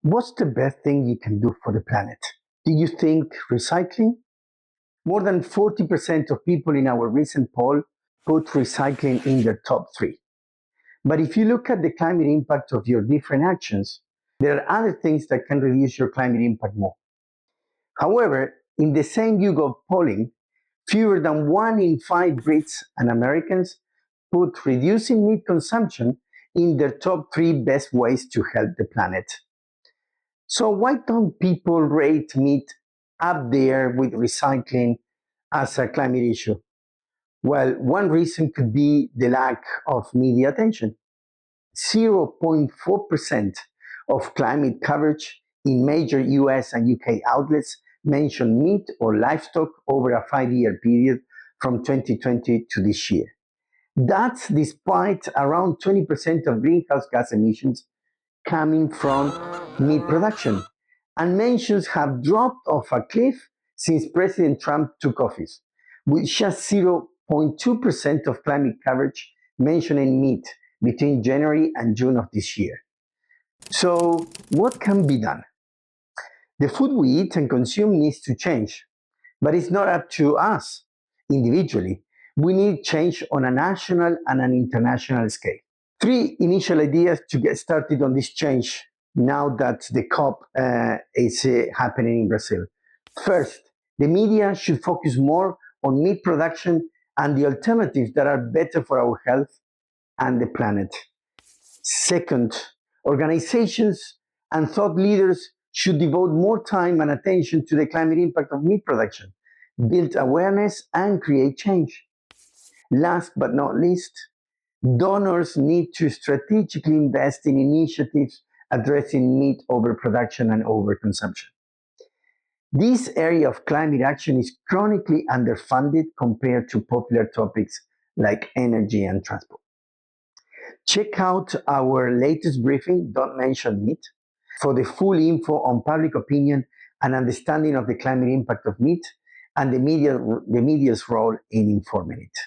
What's the best thing you can do for the planet? Do you think recycling? More than 40% of people in our recent poll put recycling in their top three. But if you look at the climate impact of your different actions, there are other things that can reduce your climate impact more. However, in the same YouGov polling, fewer than 1 in 5 Brits and Americans put reducing meat consumption in their top three best ways to help the planet. So why don't people rate meat up there with recycling as a climate issue? Well, one reason could be the lack of media attention. 0.4% of climate coverage in major US and UK outlets mention meat or livestock over a 5-year period from 2020 to this year. That's despite around 20% of greenhouse gas emissions coming from meat production. And mentions have dropped off a cliff since President Trump took office, with just 0.2% of climate coverage mentioning meat between January and June of this year. So, what can be done? The food we eat and consume needs to change, but it's not up to us individually. We need change on a national and an international scale. Three initial ideas to get started on this change now that the COP is happening in Brazil. First, the media should focus more on meat production and the alternatives that are better for our health and the planet. Second, organizations and thought leaders should devote more time and attention to the climate impact of meat production, build awareness, and create change. Last but not least, donors need to strategically invest in initiatives addressing meat overproduction and overconsumption. This area of climate action is chronically underfunded compared to popular topics like energy and transport. Check out our latest briefing, Don't Mention Meat, for the full info on public opinion and understanding of the climate impact of meat and the media's role in informing it.